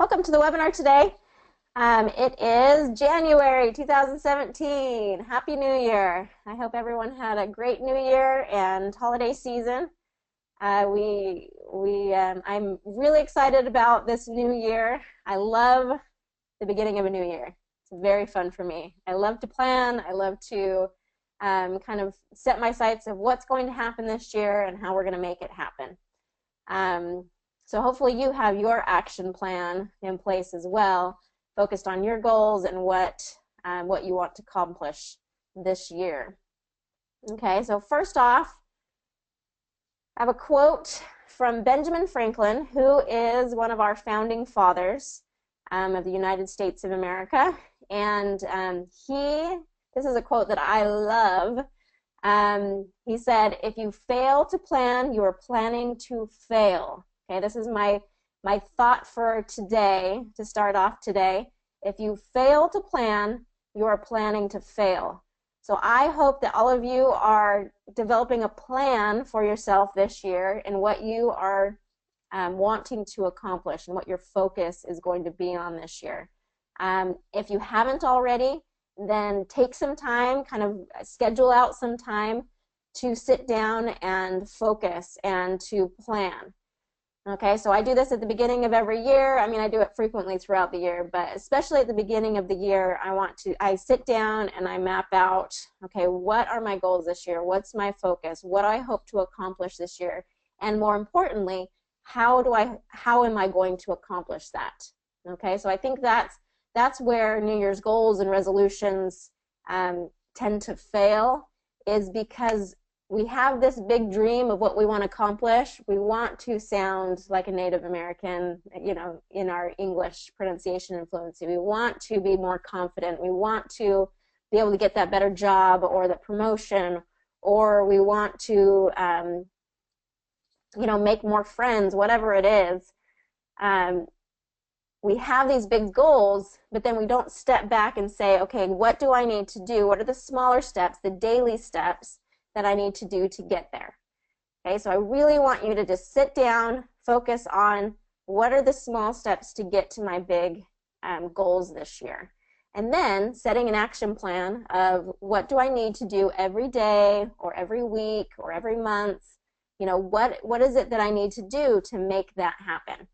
Welcome to the webinar today. It is January 2017. Happy New Year. I hope everyone had a great New Year and holiday season. I'm really excited about this new year. I love the beginning of a new year. It's very fun for me. I love to plan. I love to kind of set my sights of what's going to happen this year and how we're going to make it happen. So hopefully you have your action plan in place as well, focused on your goals and what you want to accomplish this year. Okay, so first off, I have a quote from Benjamin Franklin, who is one of our founding fathers of the United States of America. And this is a quote that I love. He said, "If you fail to plan, you are planning to fail." Okay, this is my thought for today, to start off today. If you fail to plan, you are planning to fail. So I hope that all of you are developing a plan for yourself this year and what you are wanting to accomplish and what your focus is going to be on this year. If you haven't already, then take some time, kind of schedule out some time to sit down and focus and to plan. Okay, so I do this at the beginning of every year. I mean, I do it frequently throughout the year, but especially at the beginning of the year, I sit down and I map out, okay, what are my goals this year? What's my focus? What do I hope to accomplish this year? And more importantly, how am I going to accomplish that? Okay, so I think that's where New Year's goals and resolutions tend to fail, is because we have this big dream of what we want to accomplish. We want to sound like a Native American, you know, in our English pronunciation and fluency. We want to be more confident. We want to be able to get that better job or the promotion, or we want to, you know, make more friends, whatever it is. We have these big goals, but then we don't step back and say, okay, what do I need to do? What are the smaller steps, the daily steps that I need to do to get there? Okay, so I really want you to just sit down, focus on what are the small steps to get to my big goals this year. And then setting an action plan of what do I need to do every day or every week or every month. You know, what is it that I need to do to make that happen?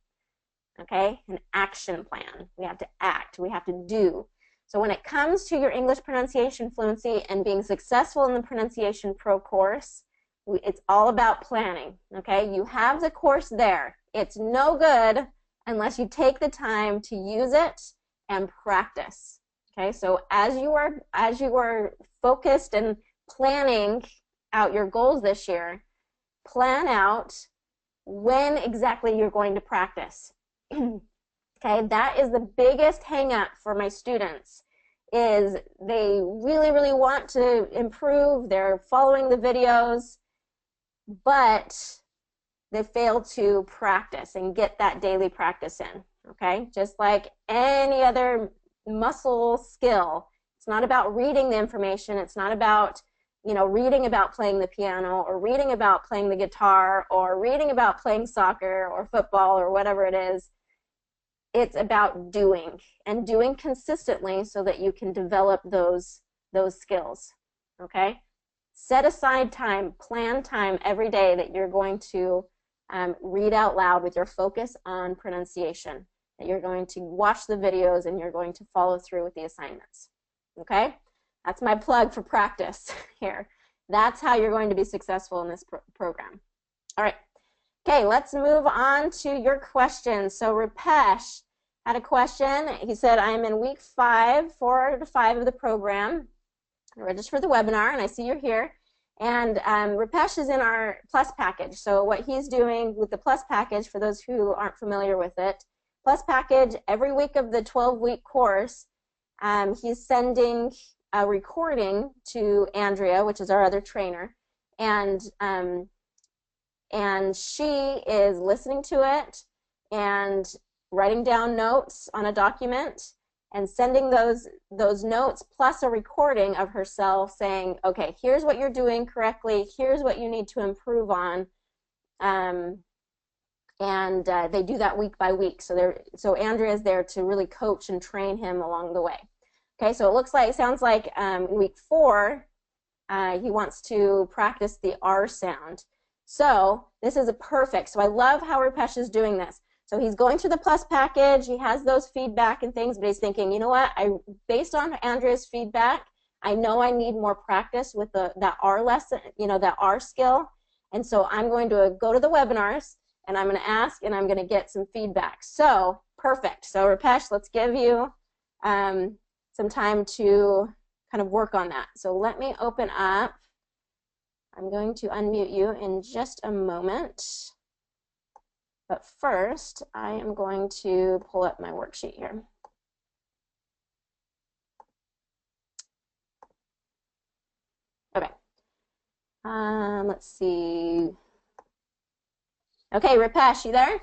Okay, an action plan. We have to act, we have to do. So when it comes to your English pronunciation fluency and being successful in the Pronunciation Pro course, it's all about planning, okay? You have the course there. It's no good unless you take the time to use it and practice, okay? So as you are focused and planning out your goals this year, plan out when exactly you're going to practice. Okay, that is the biggest hang up for my students, is they really, really want to improve. They're following the videos, but they fail to practice and get that daily practice in. Okay, just like any other muscle skill, it's not about reading the information. It's not about, you know, reading about playing the piano or reading about playing the guitar or reading about playing soccer or football or whatever it is. It's about doing, and doing consistently so that you can develop those skills, okay? Set aside time, plan time every day that you're going to read out loud with your focus on pronunciation, that you're going to watch the videos and you're going to follow through with the assignments, okay? That's my plug for practice here. That's how you're going to be successful in this program. All right. Okay, let's move on to your questions. So Rupesh had a question. He said, I am in week 5, 4 to 5 of the program. I registered for the webinar, and I see you're here. And Rupesh is in our Plus package. So what he's doing with the Plus package, for those who aren't familiar with it, Plus package, every week of the 12-week course, he's sending a recording to Andrea, which is our other trainer, and she is listening to it and writing down notes on a document and sending those notes plus a recording of herself saying, okay, here's what you're doing correctly, here's what you need to improve on, and they do that week by week. So Andrea's there to really coach and train him along the way. Okay, so it sounds like week 4, he wants to practice the R sound. So this is a perfect. So I love how Rupesh is doing this. So he's going through the plus package. He has those feedback and things, but he's thinking, you know what? Based on Andrea's feedback, I know I need more practice with that R lesson, that R skill. And so I'm going to go to the webinars, and I'm going to ask, and I'm going to get some feedback. So perfect. So Rupesh, let's give you some time to kind of work on that. So let me open up. I'm going to unmute you in just a moment. But first, I am going to pull up my worksheet here. Okay. Let's see. Okay, Rupesh, you there?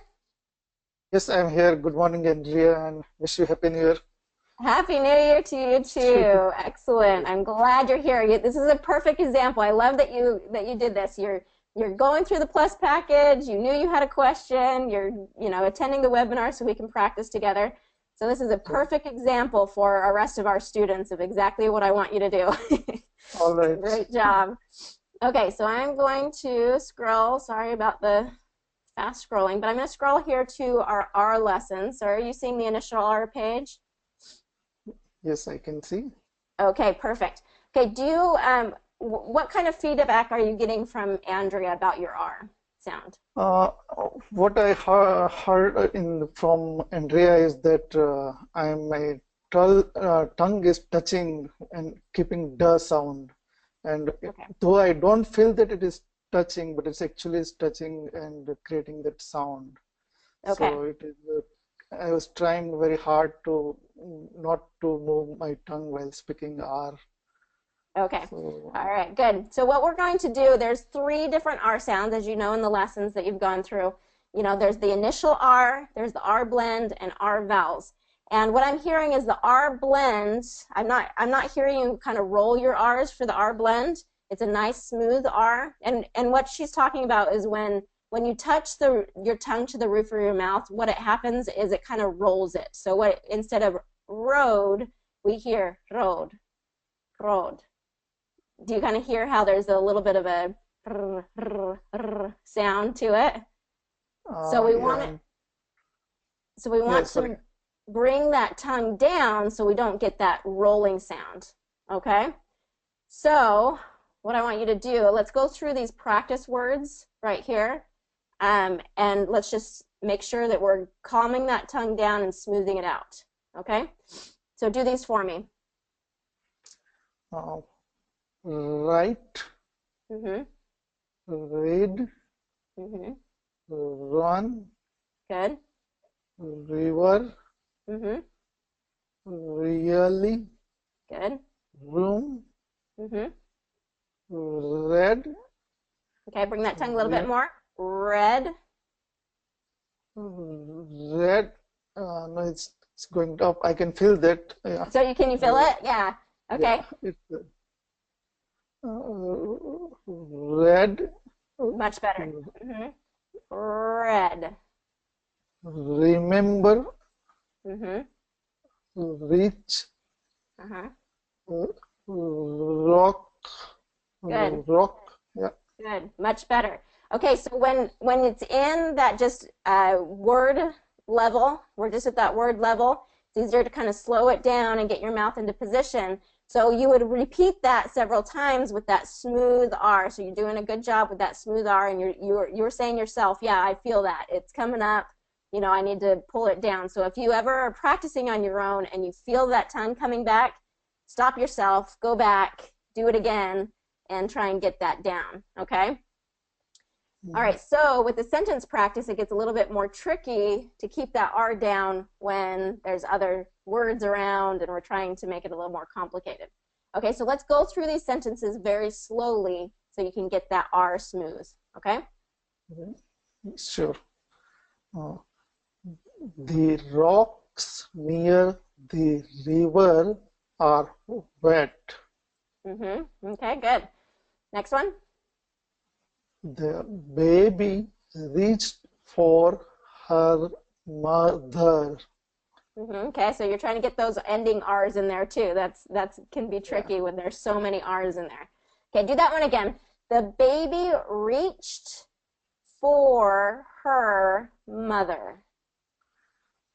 Yes, I'm here. Good morning, Andrea, and wish you Happy New Year. Happy New Year to you too. Excellent. I'm glad you're here. This is a perfect example. I love that you did this. You're going through the plus package. You knew you had a question. You're attending the webinar so we can practice together. So this is a perfect example for our rest of our students of exactly what I want you to do. All right. Great job. Okay, so I'm going to scroll. Sorry about the fast scrolling, but I'm going to scroll here to our R lesson. So are you seeing the initial R page? Yes, I can see. Okay, perfect. Okay, what kind of feedback are you getting from Andrea about your R sound? What I heard from Andrea is that my tongue is touching and keeping the sound, and though I don't feel that it is touching, but it's actually touching and creating that sound. Okay. So it is. I was trying very hard to not to move my tongue while speaking R. Okay. All right, good. So what we're going to do, there's 3 different R sounds, as you know, in the lessons that you've gone through. There's the initial R, there's the R blend, and R vowels. And what I'm hearing is the R blend. I'm not hearing you kind of roll your R's for the R blend. It's a nice smooth R. And what she's talking about is when you touch your tongue to the roof of your mouth, what it happens is it kind of rolls it. So instead of road, we hear road, road. Do you kind of hear how there's a little bit of a sound to it? So we want to bring that tongue down so we don't get that rolling sound. Okay? So what I want you to do, let's go through these practice words right here. And let's just make sure that we're calming that tongue down and smoothing it out. Okay? So do these for me. Right. Read. Run. Good. River. Really. Good. Room. Red. Okay, bring that tongue a little bit more. Red. Red. No, it's going up. I can feel that. Yeah. So can you feel it? Yeah. Okay. Yeah, red. Much better. Red. Remember. Reach. Rock. Good. Rock. Yeah. Good. Much better. Okay, so when it's in that just word level, we're just at that word level, it's easier to kind of slow it down and get your mouth into position. So you would repeat that several times with that smooth R. So you're doing a good job with that smooth R, and you're saying yourself, yeah, I feel that. It's coming up. I need to pull it down. So if you ever are practicing on your own and you feel that tongue coming back, stop yourself, go back, do it again, and try and get that down, okay? All right, so with the sentence practice, it gets a little bit more tricky to keep that R down when there's other words around and we're trying to make it a little more complicated. Okay, so let's go through these sentences very slowly so you can get that R smooth, okay? Sure. The rocks near the river are wet. Okay, good. Next one. The baby reached for her mother. Okay, so you're trying to get those ending R's in there too. That's can be tricky when there's so many R's in there. Okay, do that one again. The baby reached for her mother.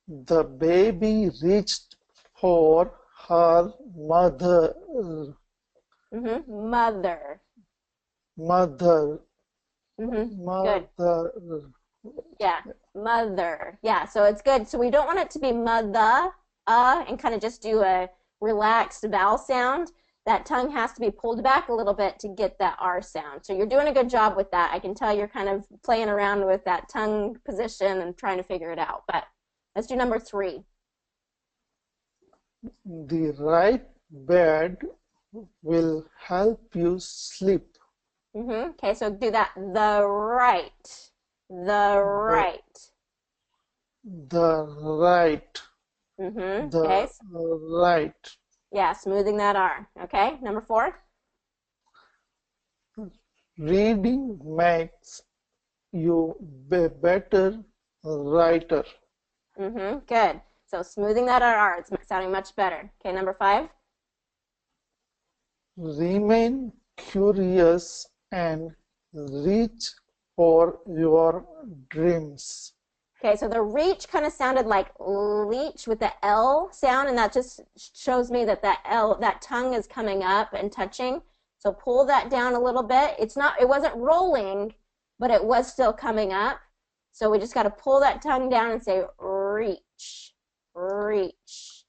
The baby reached for her mother. Mother. Mother. Good. Mother. Yeah, mother. Yeah, so it's good. So we don't want it to be mother, and kind of just do a relaxed vowel sound. That tongue has to be pulled back a little bit to get that R sound. So you're doing a good job with that. I can tell you're kind of playing around with that tongue position and trying to figure it out. But let's do number 3. The right bed will help you sleep. Okay, so do that. The right. The right. The right. Okay. The right. Yeah, smoothing that R. Okay, number 4. Reading makes you a better writer. Good. So smoothing that R, it's sounding much better. Okay, number 5. Remain curious and reach for your dreams. Okay, so the reach kind of sounded like leech with the L sound, and that just shows me that that tongue is coming up and touching. So pull that down a little bit. It wasn't rolling, but it was still coming up. So we just got to pull that tongue down and say reach, reach.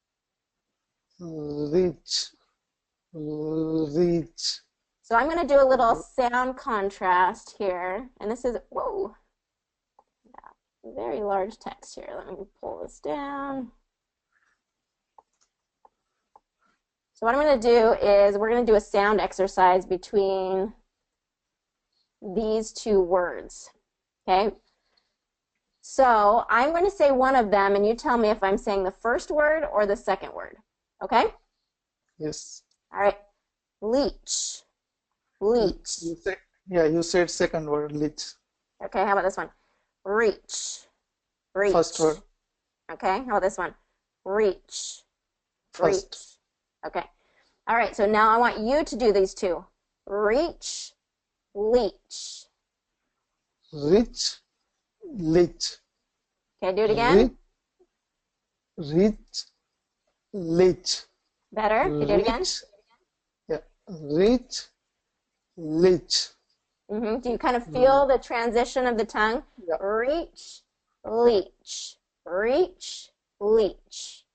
Reach, reach. So I'm going to do a little sound contrast here, and this is, whoa. Very large text here. Let me pull this down. So what I'm going to do is we're going to do a sound exercise between these 2 words. Okay? So I'm going to say one of them, and you tell me if I'm saying the first word or the second word. Okay? Yes. All right. Leech. Leech. You said second word, leech. Okay, how about this one? Reach. Reach. First word. Okay, how about this one? Reach. First. Reach. Okay. All right, so now I want you to do these 2. Reach, leech. Reach, leech. Okay, do it again. Reach, leech. Better. Can you do it again? Yeah. Reach, leech. Do you kind of feel the transition of the tongue? Yeah. Reach, leech. Reach, leech.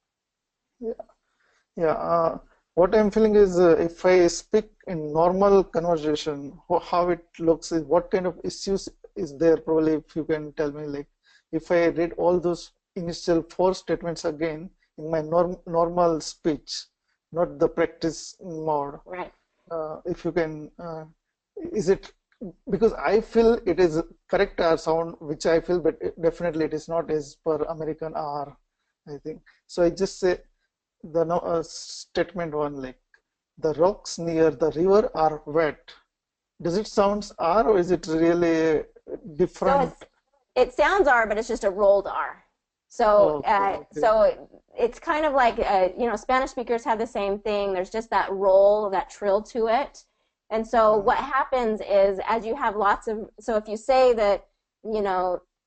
Yeah. What I'm feeling is if I speak in normal conversation, how it looks is what kind of issues is there? Probably if you can tell me, like if I read all those initial 4 statements again in my normal speech, not the practice mode. Right. If you can, is it because I feel it is correct R sound, which I feel, but definitely it is not as per American R, I think. So I just say the statement 1, like the rocks near the river are wet. Does it sound R or is it really different? So it sounds R, but it's just a rolled R. So Okay. so it's kind of like Spanish speakers have the same thing. There's just that roll, that trill to it. And so what happens is as you have so if you say that,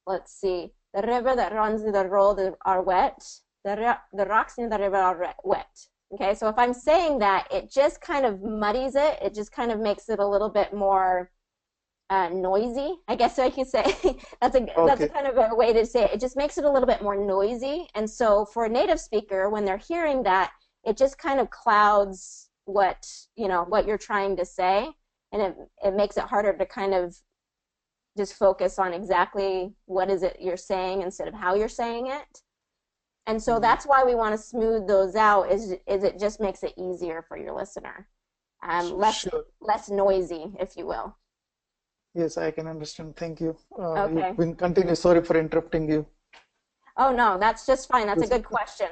let's see, the river that runs in the road are wet, the rocks in the river are wet. Okay, so if I'm saying that, it just kind of muddies it. It just kind of makes it a little bit more noisy, I guess I could say. That's a kind of a way to say it. It just makes it a little bit more noisy. And so for a native speaker, when they're hearing that, it just kind of clouds what you're trying to say, and it makes it harder to kind of just focus on exactly what is it you're saying instead of how you're saying it. And so that's why we want to smooth those out, is it just makes it easier for your listener. Less noisy, if you will. Yes, I can understand. Thank you. Okay. You can continue. Sorry for interrupting you. Oh no, that's just fine. That's a good question.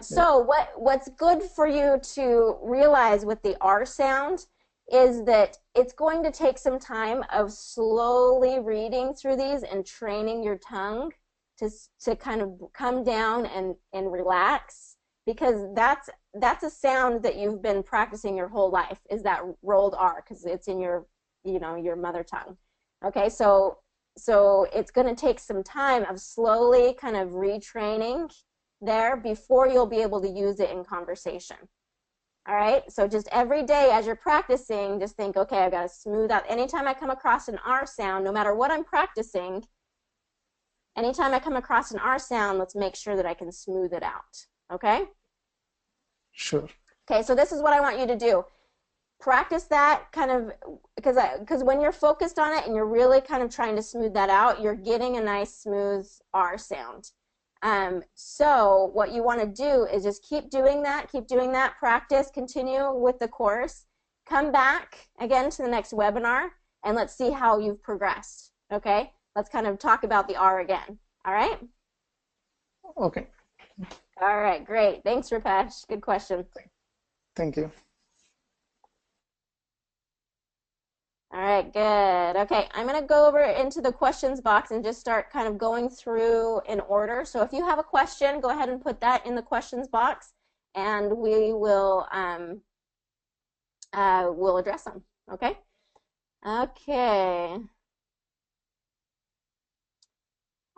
So what's good for you to realize with the R sound is that it's going to take some time of slowly reading through these and training your tongue to kind of come down and relax, because that's a sound that you've been practicing your whole life, is that rolled R, because it's in your, you know, your mother tongue. Okay, so it's going to take some time of slowly kind of retraining there before you'll be able to use it in conversation. All right, so just every day as you're practicing, just think, okay, I've got to smooth out. Anytime I come across an R sound, no matter what I'm practicing, anytime I come across an R sound, let's make sure that I can smooth it out, okay? Sure. Okay, so this is what I want you to do. Practice that kind of, because when you're focused on it and you're really kind of trying to smooth that out, you're getting a nice smooth R sound. So what you want to do is just keep doing that, practice, continue with the course, come back again to the next webinar, and let's see how you've progressed, okay? Let's kind of talk about the R again, all right? Okay. All right, great. Thanks, Rupesh. Good question. Thank you. All right, good. Okay, I'm going to go over into the questions box and just start kind of going through in order. So if you have a question, go ahead and put that in the questions box, and we will we'll address them. Okay. Okay.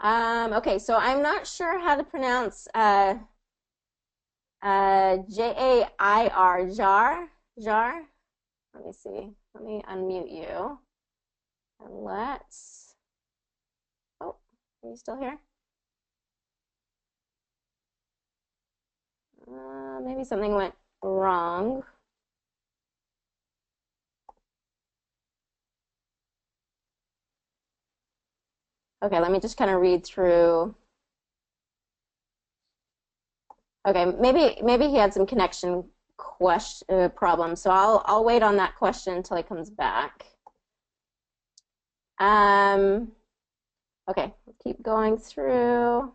Okay, so I'm not sure how to pronounce J-A-I-R, jar. Let me see. Let me unmute you. And let's, oh, are you still here? Maybe something went wrong. Okay, let me just kind of read through. Okay, maybe he had some connection problem, so I'll wait on that question until he comes back. Okay, keep going through.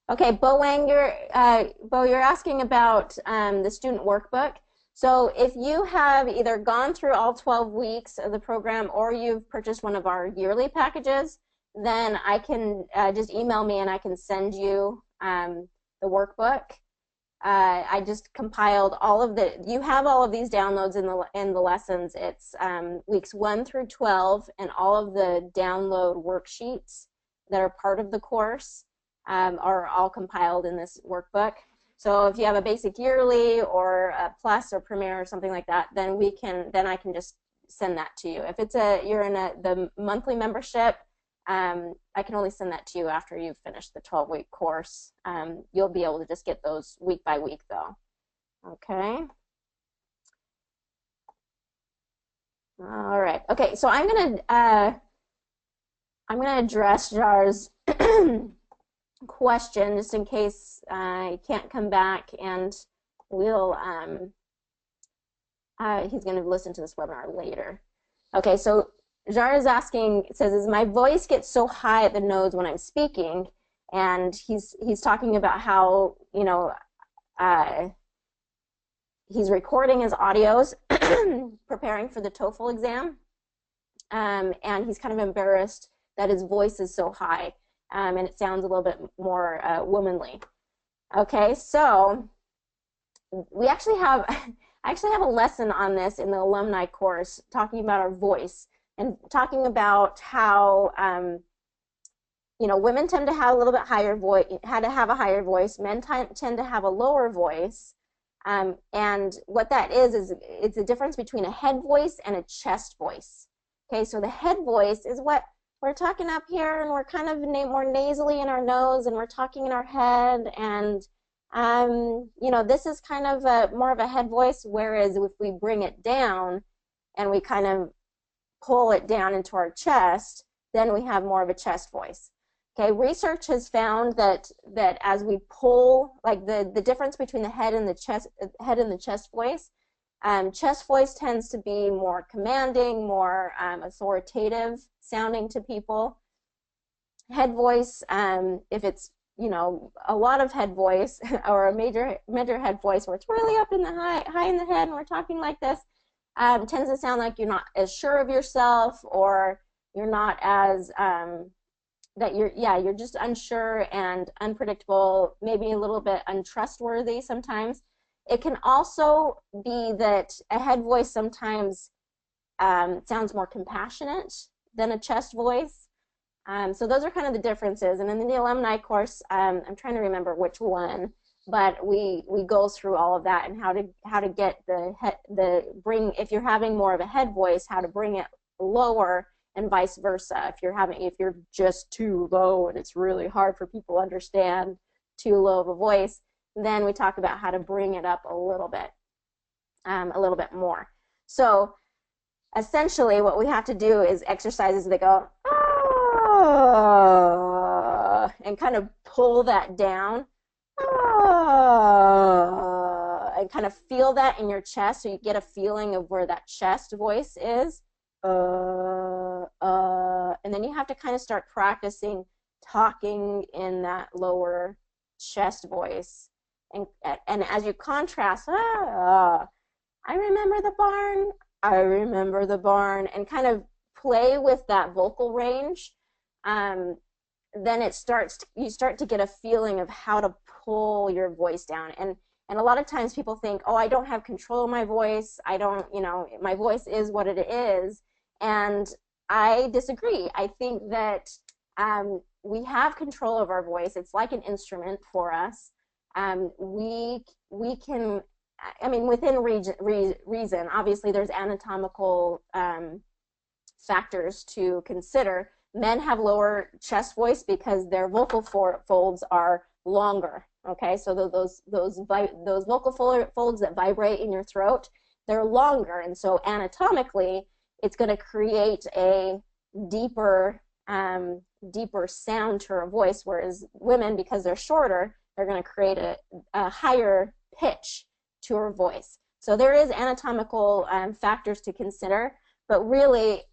Okay, Bowe, you're asking about the student workbook. So if you have either gone through all 12 weeks of the program or you've purchased one of our yearly packages, then I can just email me and I can send you the workbook. I just compiled all of you have all of these downloads in the lessons. It's weeks 1 through 12, and all of the download worksheets that are part of the course are all compiled in this workbook. So if you have a basic yearly or a plus or premier or something like that, then I can just send that to you. If you're in the monthly membership, I can only send that to you after you've finished the 12-week course. You'll be able to just get those week by week, though. Okay. All right. Okay. So I'm gonna address Jar's question just in case I can't come back, and we'll he's going to listen to this webinar later. Okay. So Jar is asking, says, "Is my voice gets so high at the nose when I'm speaking?" And he's talking about how, you know, he's recording his audios, preparing for the TOEFL exam, and he's kind of embarrassed that his voice is so high, and it sounds a little bit more womanly. Okay, so we actually have I actually have a lesson on this in the alumni course, talking about our voice and talking about how you know, women tend to have a little bit higher voice, have a higher voice. Men tend to have a lower voice, and what that is it's a difference between a head voice and a chest voice. Okay, so the head voice is what we're talking up here, and we're kind of more nasally in our nose, and we're talking in our head, and you know, this is kind of more of a head voice. Whereas if we bring it down and we kind of pull it down into our chest, then we have more of a chest voice. Okay, research has found that as we pull, like the difference between the head and the chest voice, chest voice tends to be more commanding, more authoritative sounding to people. Head voice, if it's, you know, a lot of head voice or a major head voice where it's really up in the high in the head and we're talking like this, tends to sound like you're not as sure of yourself, or you're not as that you're just unsure and unpredictable, maybe a little bit untrustworthy sometimes. It can also be that a head voice sometimes sounds more compassionate than a chest voice. So those are kind of the differences. And in the alumni course, I'm trying to remember which one, but we go through all of that and how to get bring, if you're having more of a head voice, how to bring it lower, and vice versa. If you're just too low and it's really hard for people to understand too low of a voice, then we talk about how to bring it up a little bit more. So essentially what we have to do is exercises that go and kind of pull that down and kind of feel that in your chest, so you get a feeling of where that chest voice is. And then you have to kind of start practicing talking in that lower chest voice. And as you contrast, I remember the barn, I remember the barn, and kind of play with that vocal range, then you start to get a feeling of how to pull your voice down. And a lot of times people think, oh, I don't have control of my voice. I don't, my voice is what it is. And I disagree. I think that we have control of our voice. It's like an instrument for us. We can, within reason, obviously there's anatomical factors to consider. Men have lower chest voice because their vocal folds are longer. Okay, so those vocal folds that vibrate in your throat, they're longer, and so anatomically, it's going to create a deeper sound to our voice. Whereas women, because they're shorter, they're going to create a higher pitch to our voice. So there is anatomical factors to consider, but really,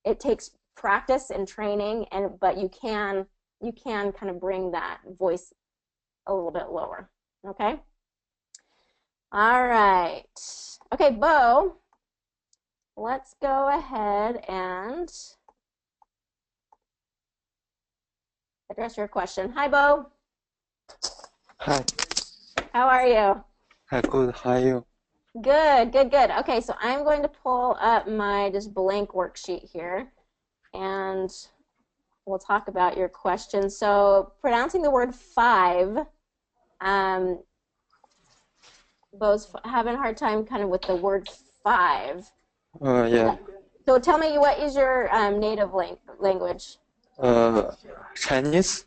it takes practice and training, but you can kind of bring that voice a little bit lower. Okay. All right. Okay, Bowe, let's go ahead and address your question. Hi, Bowe. Hi. How are you? Hi, good. How are you? Good, good, good. Okay, so I'm going to pull up my just blank worksheet here, and we'll talk about your question. So pronouncing the word five, Bo's having a hard time kind of with the word five. Yeah. So tell me, what is your native language? Chinese?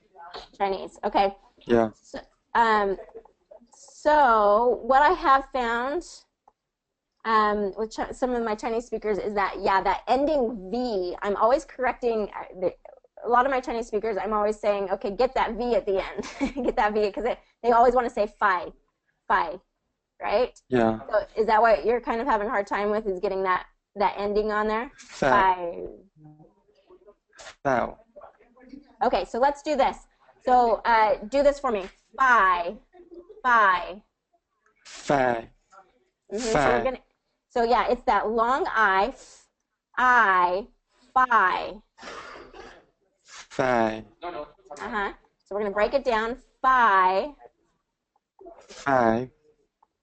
Chinese. Okay. Yeah. So what I have found with some of my Chinese speakers is that, that ending V, I'm always correcting. A lot of my Chinese speakers, I'm always saying, okay, get that V at the end. Get that V, because they always want to say fi, right? Yeah. So is that what you're kind of having a hard time with, is getting that ending on there? Five. Okay, so let's do this. So do this for me. Fi. Five. So yeah, it's that long I, fi. Five. So we're going to break it down. Five.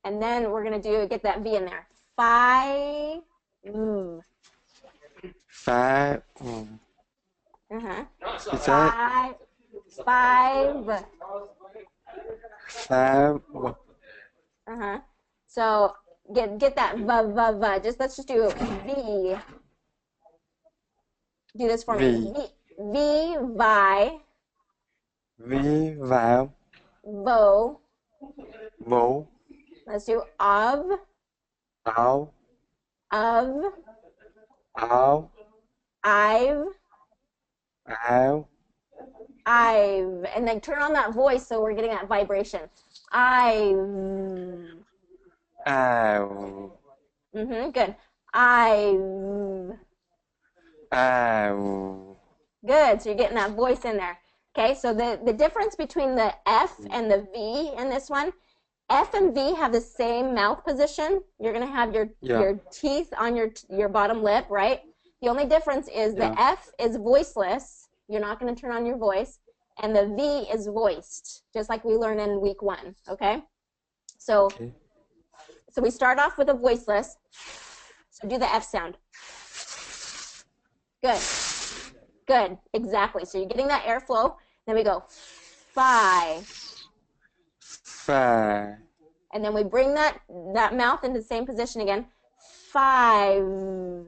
And then we're going to get that V in there. Five. Five. Is that? Five. So get that v. Let's just do V. Do this for me. V, vi. Vo. Let's do of. I've. And then turn on that voice so we're getting that vibration. Good. Good. So you're getting that voice in there. Okay, so the difference between the F and the V in this one F and V have the same mouth position. You're going to have your Yeah. teeth on your bottom lip, right? The only difference is the Yeah. F is voiceless. You're not going to turn on your voice. And the V is voiced, just like we learned in week 1, okay? So, Okay. so we start off with a voiceless. So do the F sound. Good. Good. Exactly. So you're getting that airflow. Then we go 5. 5. And then we bring that mouth into the same position again. 5.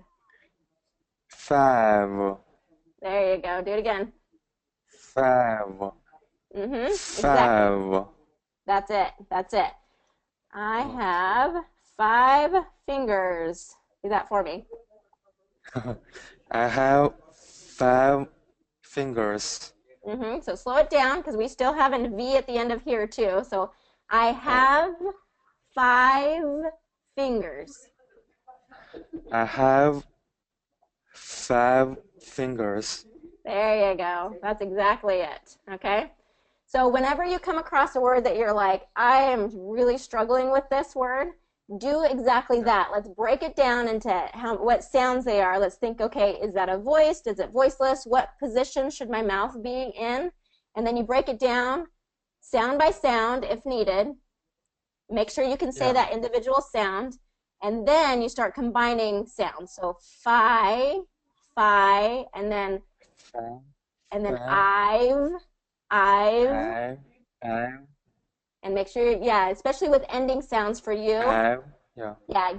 5. There you go. Do it again. 5. Exactly. 5. That's it. That's it. I have 5 fingers. Do that for me. I have 5 fingers. So slow it down because we still have a V at the end of here too. So I have 5 fingers. I have 5 fingers. There you go. That's exactly it. Okay. So whenever you come across a word that you're like, I am really struggling with this word, do exactly that. Let's break it down into what sounds they are. Let's think, okay, is that a voiced? Is it voiceless? What position should my mouth be in? And then you break it down sound by sound if needed. Make sure you can say Yeah. that individual sound. And then you start combining sounds. So fi, and then 5. I've, 5. and make sure, yeah, especially with ending sounds for you, Yeah.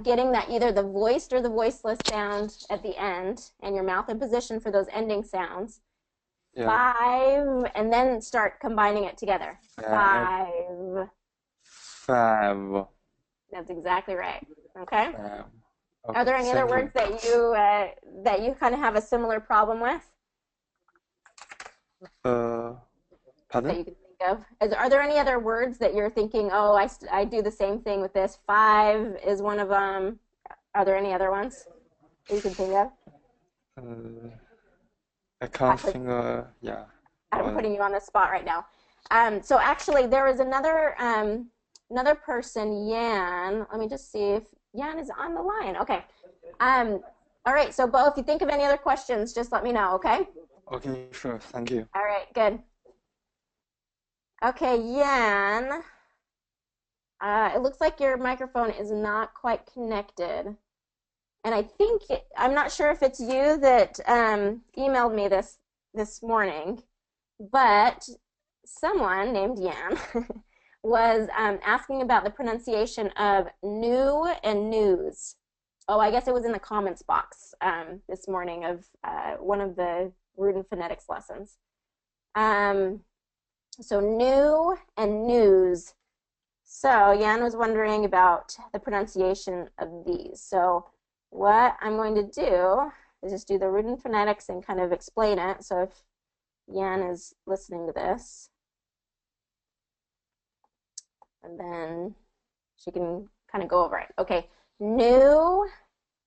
getting that either the voiced or the voiceless sound at the end and your mouth in position for those ending sounds. Yeah. 5, and then start combining it together. 5. 5. That's exactly right. Okay. 5. Are there any other Thank words that you kind of have a similar problem with you. that Pardon? you can think of? Are there any other words that you're thinking, oh, I do the same thing with this? 5 is one of them. Are there any other ones that you can think of? I can't think. Yeah. I'm putting you on the spot right now. So actually, there is another person, Yan. Let me just see if Yan is on the line. Okay. All right. So, Bo, if you think of any other questions, just let me know. Okay. Okay, sure. Thank you. All right. Good. Okay, Yan. It looks like your microphone is not quite connected. And I'm not sure if it's you that emailed me this morning, but someone named Yan was asking about the pronunciation of new and news. Oh, I guess it was in the comments box this morning of one of the root and phonetics lessons. So new and news. So Yan was wondering about the pronunciation of these. So what I'm going to do is just do the root and phonetics and kind of explain it. So if Yan is listening to this, and then she can kind of go over it. Okay, new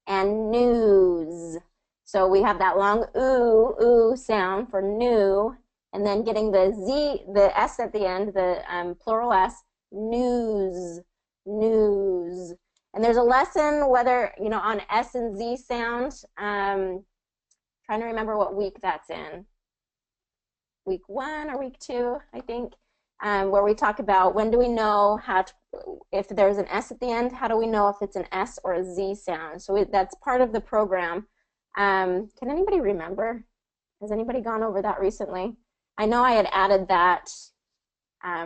and news. So we have that long ooh sound for new, and then getting the S at the end, the plural S, news. And there's a lesson whether, on S and Z sound. Trying to remember what week that's in. Week 1 or week 2, I think, where we talk about when do we know if there's an S at the end, how do we know if it's an S or a Z sound? So that's part of the program. Can anybody remember? Has anybody gone over that recently? I know I had added that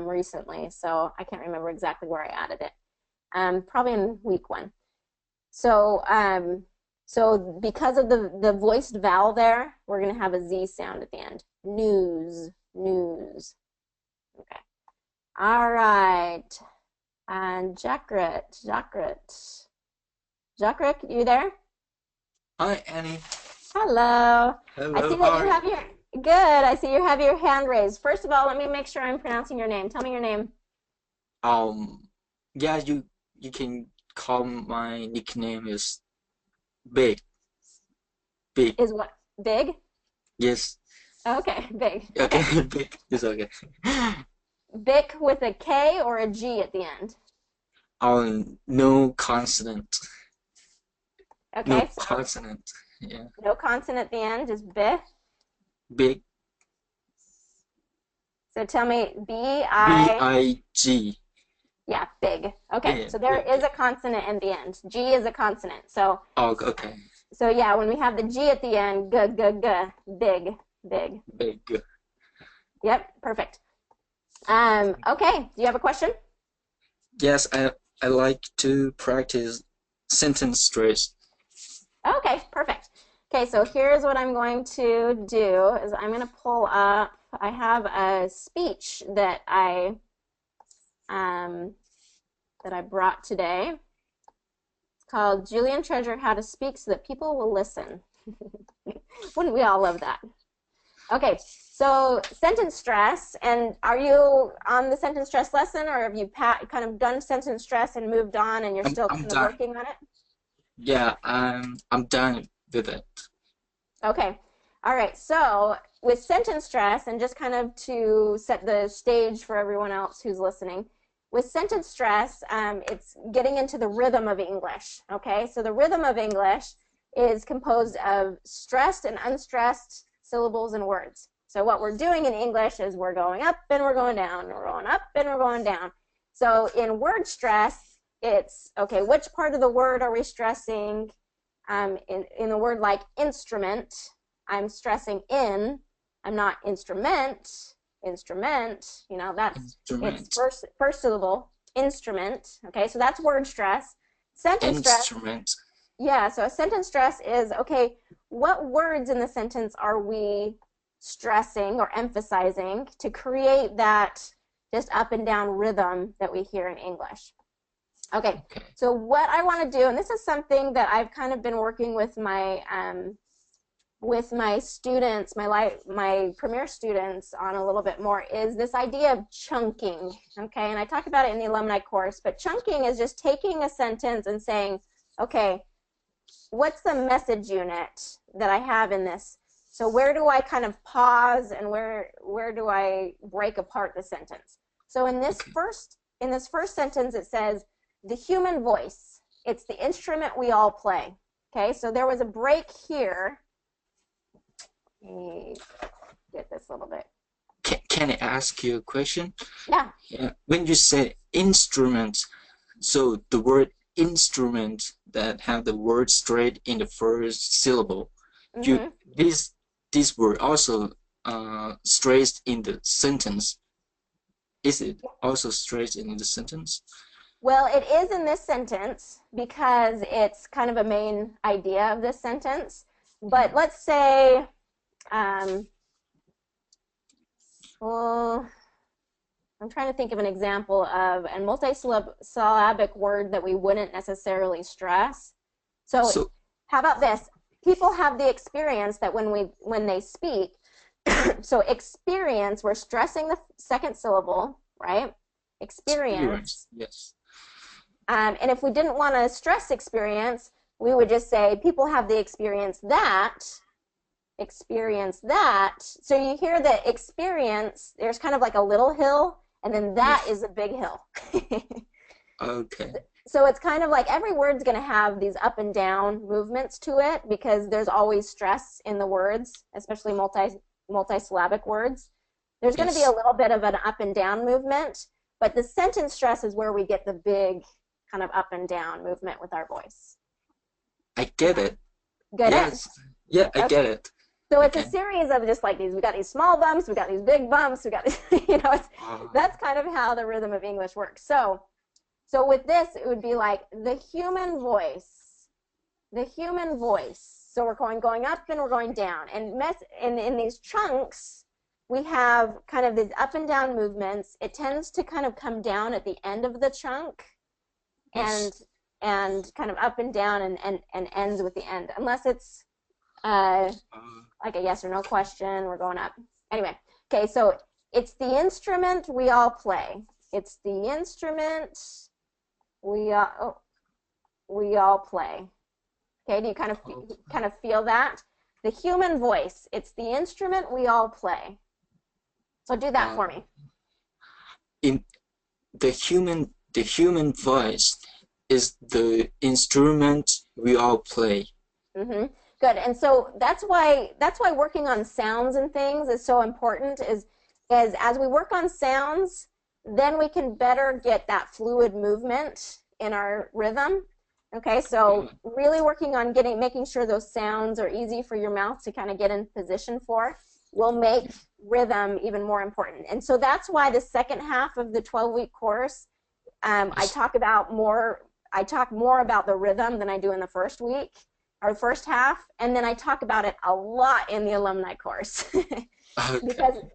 recently, so I can't remember exactly where I added it. Probably in week 1. So because of the voiced vowel there, we're going to have a Z sound at the end. News. Okay. All right. And Jakrit, you there? Hi, Annie. Hello. Hello. I see that you have good. I see you have your hand raised. First of all, let me make sure I'm pronouncing your name. Tell me your name. Yeah, you can call my nickname is Big. Is what? Big? Yes. Okay, Big. Okay, Big. It's okay. Bic with a K or a G at the end? No consonant. No Okay, so consonant. Yeah. no consonant at the end, just B. Big. So tell me B-I, B-I-G. yeah, big. Okay, Yeah, so there big. is a consonant in the end. G is a consonant. So Oh, okay. so yeah, when we have the G at the end, g, g, g, big, big. Big. Yep, perfect. Okay, do you have a question? Yes, I like to practice sentence stress. Okay, perfect. Okay, so here's what I'm going to do is I'm going to pull up, I have a speech that I brought today. It's called Julian Treasure How to Speak So That People Will Listen. Wouldn't we all love that? Okay, so sentence stress, and are you on the sentence stress lesson, or have you kind of done sentence stress and moved on and you're still I'm kind of done. working on it? Yeah, I'm done with it. Okay. All right. So with sentence stress, and just kind of to set the stage for everyone else who's listening, with sentence stress, it's getting into the rhythm of English. Okay. So the rhythm of English is composed of stressed and unstressed syllables and words. So what we're doing in English is we're going up and we're going down, we're going up and we're going down. So in word stress, it's okay, which part of the word are we stressing? In a word like instrument, I'm stressing in. I'm not instrument. You know, that's Instrument. it's first syllable, instrument. Okay, so that's word stress. Sentence stress, Instrument. yeah, so a sentence stress is, okay, what words in the sentence are we stressing or emphasizing to create that just up and down rhythm that we hear in English? Okay, so what I want to do, and this is something that I've kind of been working with my students, my premier students on a little bit more, is this idea of chunking. Okay, and I talk about it in the alumni course, but chunking is just taking a sentence and saying, okay, what's the message unit that I have in this? So where do I kind of pause and where do I break apart the sentence? So in this first sentence, it says, the human voice, it's the instrument we all play. Okay, so there was a break here. Let me get this a little bit. Can I ask you a question? Yeah. Yeah. When you say instrument, so the word instrument that have the word straight in the first syllable, this word also straight in the sentence. Is it also straight in the sentence? Well, it is in this sentence because it's kind of a main idea of this sentence. But let's say, well, I'm trying to think of an example of a multisyllabic word that we wouldn't necessarily stress. So how about this? People have the experience that when they speak, so experience, we're stressing the second syllable, right? Experience. Yes. And if we didn't want to stress experience, we would just say people have the experience that. So you hear the experience, there's kind of like a little hill, and then that is a big hill. Okay. So it's kind of like every word's going to have these up and down movements to it because there's always stress in the words, especially multisyllabic words. There's going to be a little bit of an up and down movement, but the sentence stress is where we get the big kind of up and down movement with our voice. I get it. Get it? Yeah, I get it. So it's a series of just like these, we got these small bumps, we got these big bumps, we got these, that's kind of how the rhythm of English works. So with this, it would be like the human voice. So we're going up and we're going down. And in these chunks, we have kind of these up and down movements. It tends to kind of come down at the end of the chunk and kind of up and down and ends with the end, unless it's like a yes or no question. We're going up. Anyway, okay, so it's the instrument we all play. It's the instrument we all play. Okay, do you kind of feel that? The human voice, it's the instrument we all play. So do that for me. In the human the human voice is the instrument we all play. Mm-hmm. Good. And so that's why working on sounds and things is so important, is as we work on sounds, then we can better get that fluid movement in our rhythm. Okay, so really working on making sure those sounds are easy for your mouth to kind of get in position for will make rhythm even more important. And so that's why the second half of the 12-week course, I talk more about the rhythm than I do in the first week or first half, and then I talk about it a lot in the alumni course. Okay.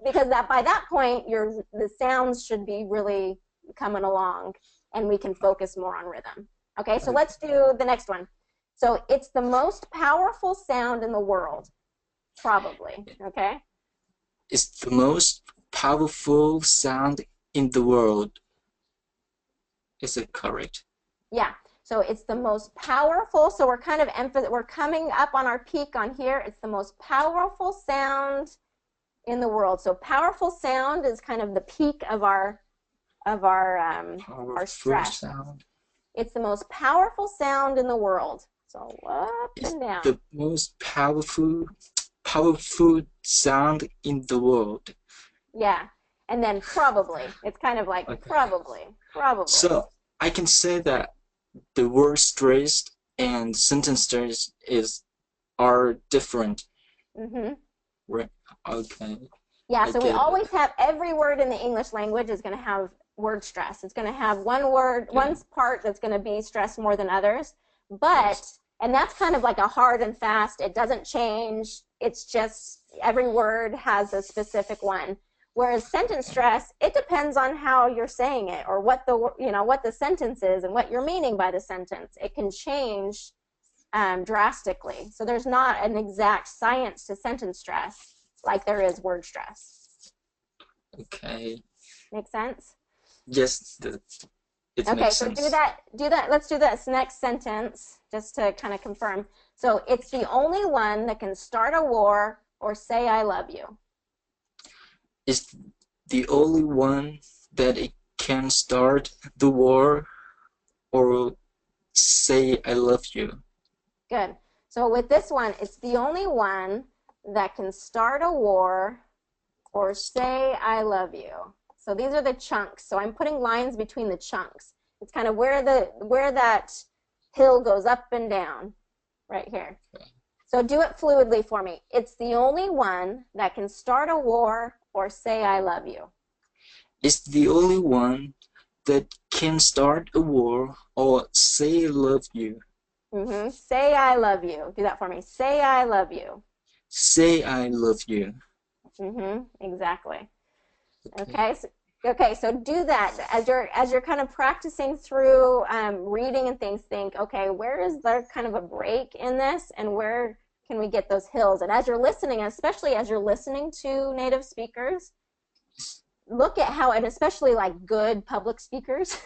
because that by that point the sounds should be really coming along and we can focus more on rhythm. Okay, so let's do the next one. So it's the most powerful sound in the world, probably. Okay, It's the most powerful sound in the world. Is it correct? yeah, so it's the most powerful, so we're kind of we're coming up on our peak on here. It's the most powerful sound in the world. So powerful sound is kind of the peak of our Powerful stress. sound. It's the most powerful sound in the world. So up It's and down. the most powerful sound in the world. Yeah. And then probably. It's kind of like Okay. probably. So I can say that the word stress and sentence stress are different. Mm-hmm. Right? Okay. Yeah, I so we get it. always have, every word in the English language is going to have word stress. It's going to have one word, Yeah. one part that's going to be stressed more than others. But, and that's kind of like a hard and fast, it doesn't change. It's just every word has a specific one. Whereas sentence stress, it depends on how you're saying it or what the sentence is and what you're meaning by the sentence. It can change drastically. So there's not an exact science to sentence stress like there is word stress. Okay. Make sense? Yes, it Okay, makes so sense. do that. Let's do this next sentence just to kind of confirm. So it's the only one that can start a war or say I love you. It's the only one that it can start the war or say I love you. Good. So with this one, it's the only one that can start a war or say I love you. So these are the chunks. So I'm putting lines between the chunks. It's kind of where that hill goes up and down, right here. So do it fluidly for me. It's the only one that can start a war or say I love you. It's the only one that can start a war or say I love you. Mm-hmm. Say I love you. Do that for me. Say I love you. Say I love you. Mm-hmm. Exactly. Okay, so do that as you're kind of practicing through reading and things. Think, okay, where is there kind of a break in this, and where can we get those hills? And as you're listening, especially as you're listening to native speakers, look at how, and especially like good public speakers,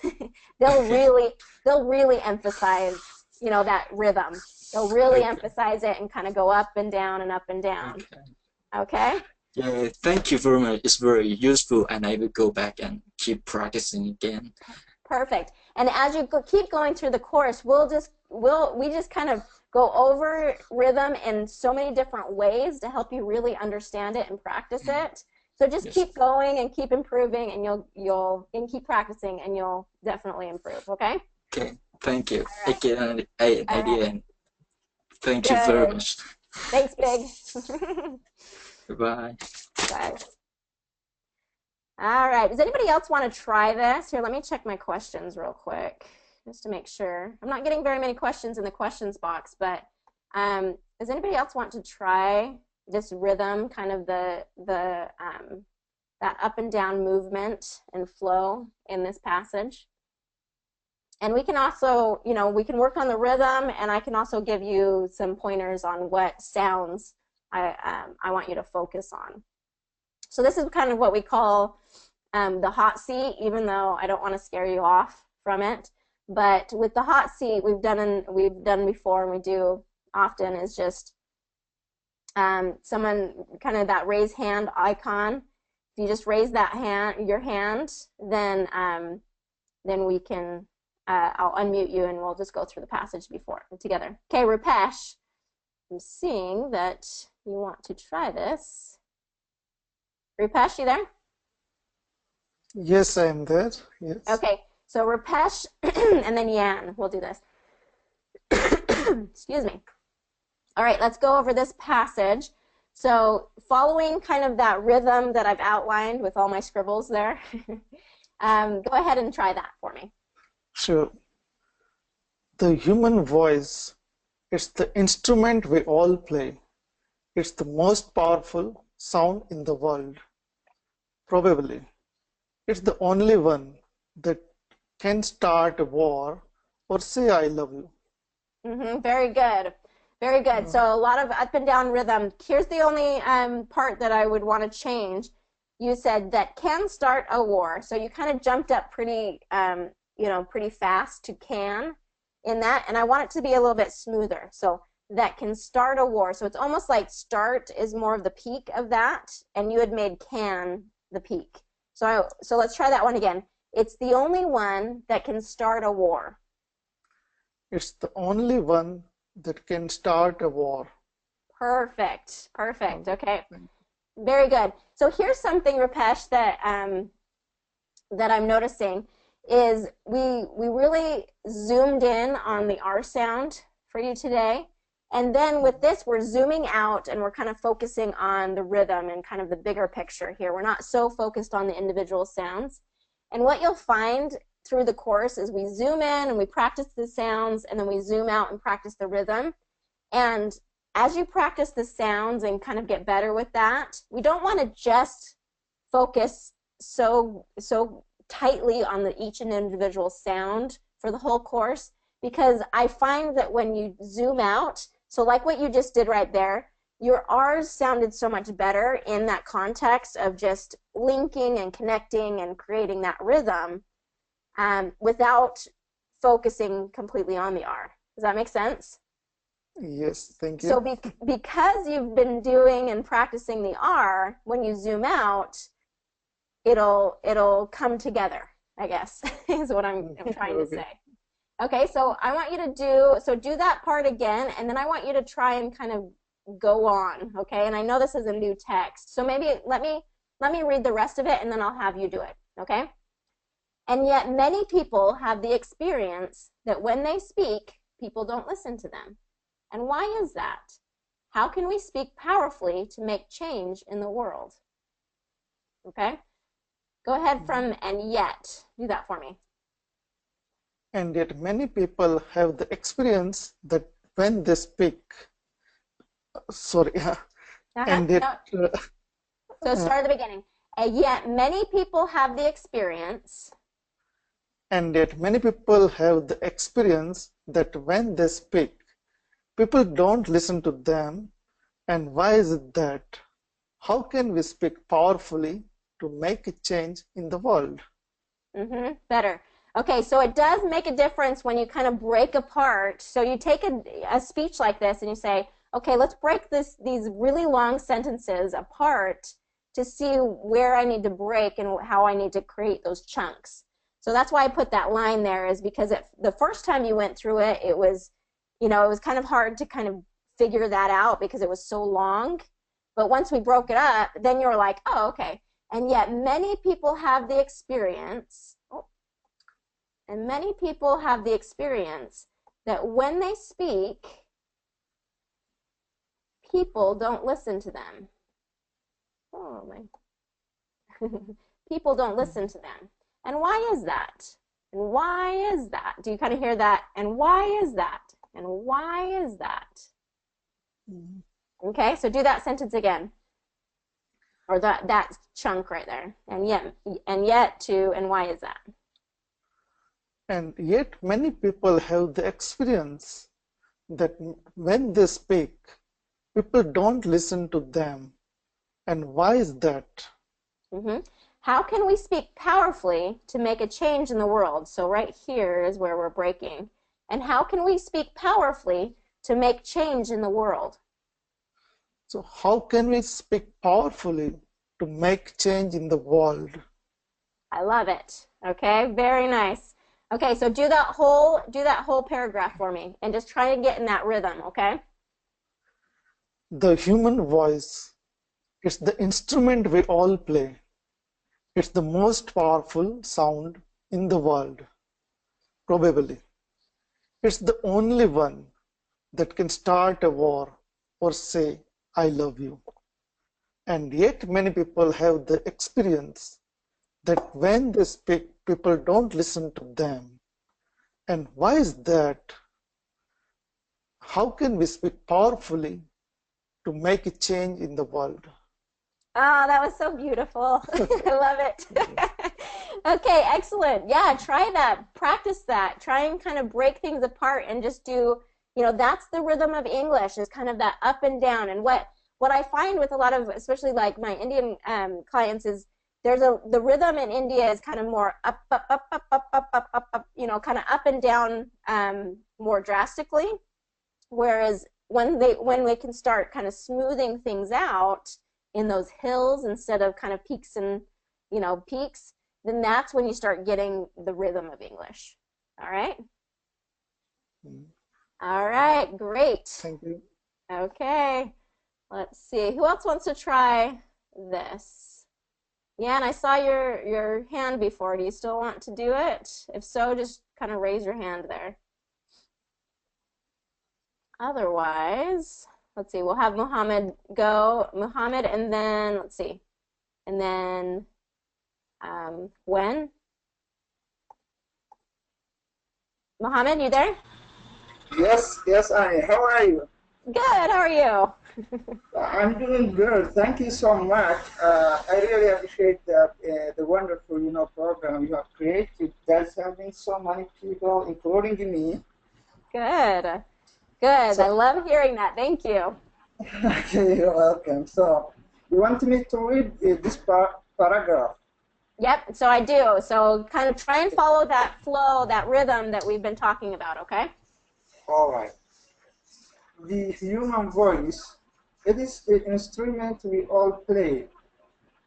they'll really emphasize, that rhythm. They'll really emphasize it and kind of go up and down and up and down. Okay? Yeah, thank you very much. It's very useful, and I will go back and keep practicing again. Perfect. And as you keep going through the course, we just kind of go over rhythm in so many different ways to help you really understand it and practice it. So just keep going and keep improving, and you'll keep practicing, and you'll definitely improve. Okay. Okay, thank you. Right. I get an idea, and thank you very much. Thanks, Big. Goodbye. Bye. All right. Does anybody else want to try this? Here, let me check my questions real quick just to make sure. I'm not getting very many questions in the questions box, but does anybody else want to try this rhythm, kind of the that up and down movement and flow in this passage? And we can also, we can work on the rhythm, and I can also give you some pointers on what sounds I want you to focus on. So this is kind of what we call the hot seat, even though I don't want to scare you off from it. But with the hot seat, we've done before, and we do often, is just someone kind of that raise hand icon. If you just raise that your hand, then then we can, I'll unmute you and we'll just go through the passage together. Okay, Rupesh, I'm seeing that you want to try this. Rupesh, you there? Yes, I am there. Yes. Okay, so Rupesh and then Yan, we'll do this. Excuse me. All right, let's go over this passage. So following kind of that rhythm that I've outlined with all my scribbles there, go ahead and try that for me. Sure. The human voice, it's the instrument we all play. It's the most powerful sound in the world. Probably. It's the only one that can start a war or say I love you. Very good. Very good. So a lot of up and down rhythm. Here's the only part that I would want to change. You said that can start a war. So you kind of jumped up pretty, pretty fast to can in that. And I want it to be a little bit smoother. So that can start a war. So it's almost like start is more of the peak of that. And you had made can the peak. So let's try that one again. It's the only one that can start a war. It's the only one that can start a war. Perfect. Perfect. Okay. Very good. So here's something, Rupesh, that that I'm noticing is we really zoomed in on the R sound for you today. And then with this, we're zooming out and we're kind of focusing on the rhythm and kind of the bigger picture here. We're not so focused on the individual sounds. And what you'll find through the course is we zoom in and we practice the sounds, and then we zoom out and practice the rhythm. And as you practice the sounds and kind of get better with that, we don't want to just focus so tightly on each and individual sound for the whole course, because I find that when you zoom out, so like what you just did right there, your R's sounded so much better in that context of just linking and connecting and creating that rhythm without focusing completely on the R. Does that make sense? Yes, thank you. So because you've been doing and practicing the R, when you zoom out, it'll come together, I guess, is what I'm trying to say. Okay, so I want you to do that part again, and then I want you to try and kind of go on, okay? And I know this is a new text, so maybe let me read the rest of it, and then I'll have you do it, okay? And yet many people have the experience that when they speak, people don't listen to them. And why is that? How can we speak powerfully to make change in the world? Okay? Go ahead from and yet. Do that for me. And yet many people have the experience that when they speak, and yet, no. So start at the beginning. And yet many people have the experience. And yet many people have the experience that when they speak, people don't listen to them. And why is it that? How can we speak powerfully to make a change in the world? Better. Okay, so it does make a difference when you kind of break apart. So you take a speech like this and you say, okay, let's break these really long sentences apart to see where I need to break and how I need to create those chunks. So that's why I put that line there, is because the first time you went through it, it was kind of hard to kind of figure that out because it was so long. But once we broke it up, then you're like, oh, okay. And yet many people have the experience, that when they speak, people don't listen to them. Oh, my. People don't listen to them. And why is that? And why is that? Do you kind of hear that? And why is that? And why is that? Okay, so do that sentence again. Or that chunk right there. And yet to, and why is that? And yet many people have the experience that when they speak, people don't listen to them. And why is that? How can we speak powerfully to make a change in the world? So right here is where we're breaking. And how can we speak powerfully to make change in the world? So how can we speak powerfully to make change in the world? I love it. Okay, very nice. Okay, so do that whole paragraph for me and just try to get in that rhythm, okay? The human voice, it's the instrument we all play. It's the most powerful sound in the world, probably. It's the only one that can start a war or say, I love you. And yet many people have the experience that when they speak, people don't listen to them. And why is that? How can we speak powerfully to make a change in the world? Oh, that was so beautiful. I love it. Okay, excellent. Yeah, try that. Practice that. Try and kind of break things apart and just do, that's the rhythm of English is kind of that up and down. And what I find with a lot of, especially like my Indian clients is the rhythm in India is kind of more up, up, up, up, up, up, up, up, up, kind of up and down more drastically. Whereas when they can start kind of smoothing things out in those hills instead of kind of peaks and peaks, then that's when you start getting the rhythm of English. All right? All right, great. Thank you. Okay, let's see. Who else wants to try this? Yeah, and I saw your hand before. Do you still want to do it? If so, just kind of raise your hand there. Otherwise, let's see, we'll have Mohammed go. Mohammed, and then, let's see, and then when? Mohammed, you there? Yes, how are you? Good, how are you? I'm doing good. Thank you so much. I really appreciate the wonderful, program you have created that's helping so many people, including me. Good. Good. I love hearing that. Thank you. Okay, you're welcome. So, you want me to read this paragraph? Yep, so I do. So kind of try and follow that flow, that rhythm that we've been talking about, okay? All right. The human voice, it is the instrument we all play.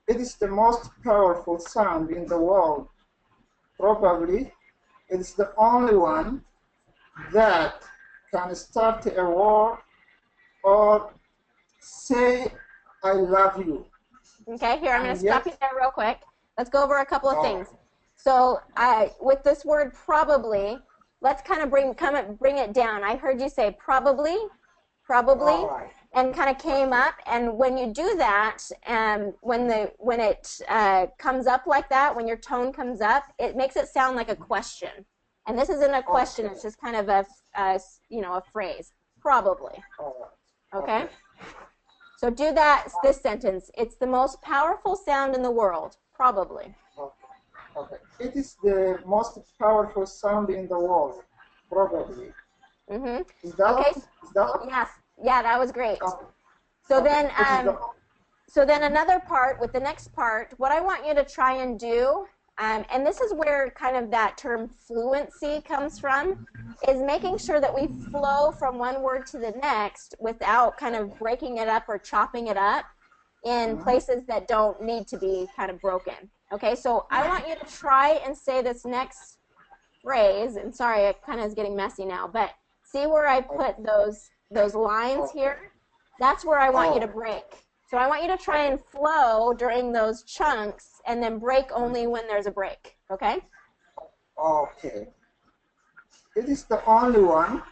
It is the most powerful sound in the world. Probably, it is the only one that can start a war or say, I love you. Okay, here, I'm going to stop you there real quick. Let's go over a couple of things. So with this word probably, let's kind of bring it down. I heard you say probably, Right. and kind of came up. And when you do that, when it comes up like that, when your tone comes up, it makes it sound like a question. And this isn't a question; it's just kind of a phrase. Probably. Okay. So do that. This sentence. It's the most powerful sound in the world. Probably. Okay. It is the most powerful sound in the world. Probably. Mm-hmm. Is that okay? Is that Yes. Yeah, that was great. Okay. So Okay. then another part with the next part, what I want you to try and do, and this is where kind of that term fluency comes from, is making sure that we flow from one word to the next without kind of breaking it up or chopping it up in places that don't need to be kind of broken. Okay, so I want you to try and say this next phrase, and sorry, it kind of is getting messy now, but see where I put those lines here? That's where I want you to break. So I want you to try and flow during those chunks and then break only when there's a break, okay? Okay. It is the only one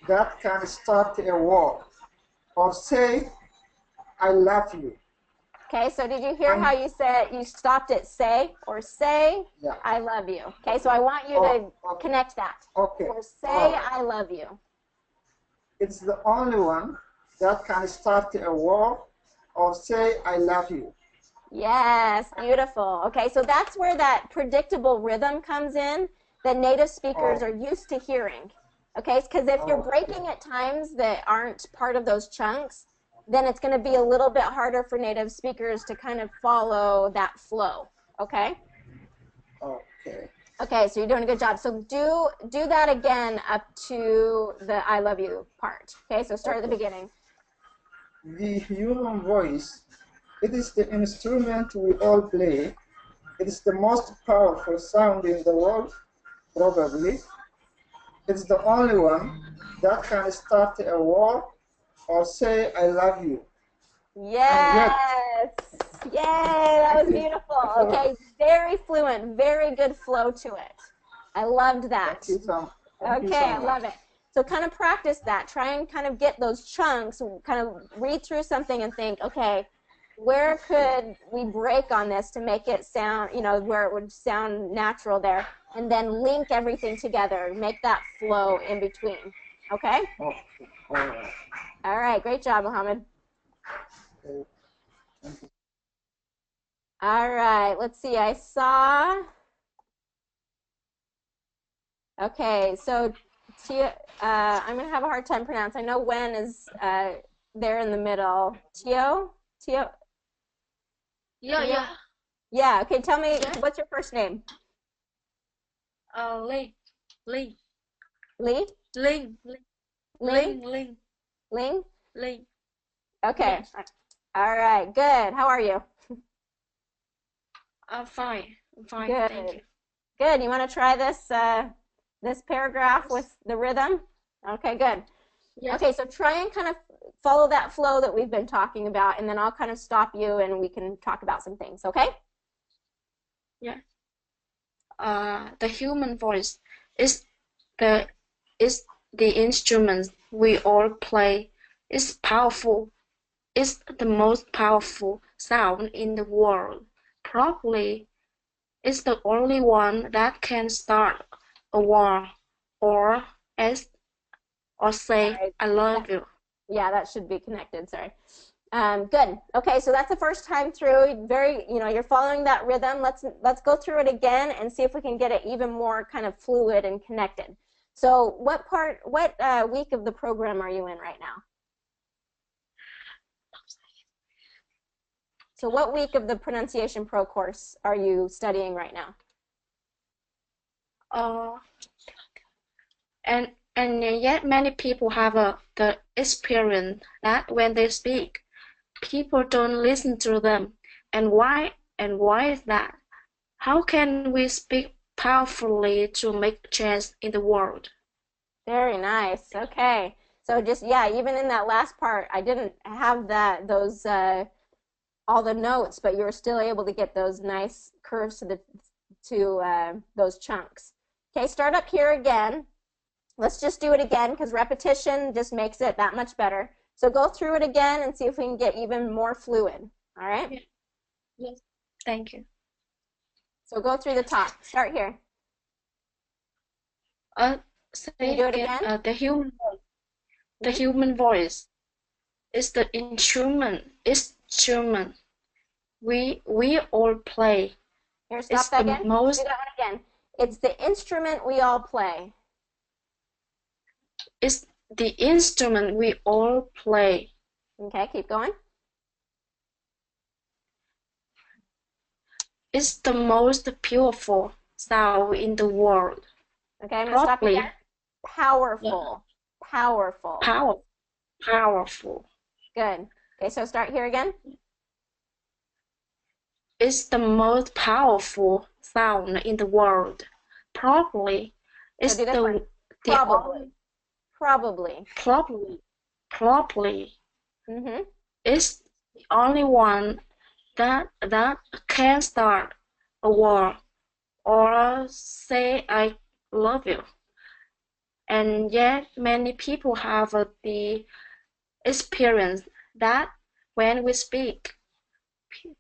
that can start a war or say, I love you. Okay, so did you hear how you said you stopped at say or say, Yeah. I love you? Okay, so I want you to connect that. Okay. Or say, I love you. It's the only one that can start a war or say, I love you. Yes, beautiful. Okay, so that's where that predictable rhythm comes in that native speakers are used to hearing. Okay, because if you're breaking at times that aren't part of those chunks, then it's going to be a little bit harder for native speakers to kind of follow that flow. Okay? Okay. Okay, so you're doing a good job. So do that again up to the I love you part. Okay, so start at the beginning. The human voice, it is the instrument we all play. It is the most powerful sound in the world. Probably. It's the only one that can start a war or say I love you. And yet, Yes. Yay, that was beautiful. Okay, very fluent, very good flow to it. I loved that. thank you so Okay, I much. love it. So kind of practice that. Try and kind of get those chunks, kind of read through something and think, okay, where could we break on this to make it sound, where it would sound natural there, and then link everything together, make that flow in between. Okay? Oh, all right. All right, great job, Mohammed. Okay. All right, let's see. I saw. Okay, so Tia, I'm gonna have a hard time pronouncing. I know Wen is there in the middle. Tio? Yeah, Tio? yeah. Yeah, okay, tell me, Yeah. what's your first name? Ling, Ling, Lee? Ling, Ling? Ling, Ling? Ling. Okay. Yes. All right, good. How are you? I'm fine. Thank Good. you. Good. You want to try this paragraph with the rhythm? Okay, good. Yes. Okay, so try and kind of follow that flow that we've been talking about, and then I'll kind of stop you and we can talk about some things, okay? Yeah. The human voice is the is the instrument we all play. It's powerful. It's the most powerful sound in the world. Probably it's the only one that can start a war or as or say All right. I love you. Yeah, that should be connected. Sorry. Good. Okay, so that's the first time through. Very, you're following that rhythm. Let's go through it again and see if we can get it even more kind of fluid and connected. So, what week of the program are you in right now? So, what week of the Pronunciation Pro course are you studying right now? And yet many people have the experience that when they speak, people don't listen to them. And why is that? How can we speak powerfully to make change in the world? Very nice. Okay. So just, yeah, even in that last part, I didn't have those all the notes, but you were still able to get those nice curves to those chunks. Okay, start up here again. Let's just do it again because repetition just makes it that much better. So go through it again and see if we can get even more fluid. All right? Yes. Thank you. So go through the top. Start here. Say Can you do it again? The human voice is the instrument we all play. Here, stop It's that the again. most Do that one again. It's the instrument we all play. It's the instrument we all play. Okay, keep going. It's the most beautiful sound in the world. Okay, I'm gonna stop you again. Powerful. Powerful. Powerful. Good. Okay, so start here again. It's the most powerful sound in the world. Probably. It's So do this one. Probably. Probably. Mm-hmm. It's the only one that can start a war or say I love you. And yet many people have the experience that when we speak,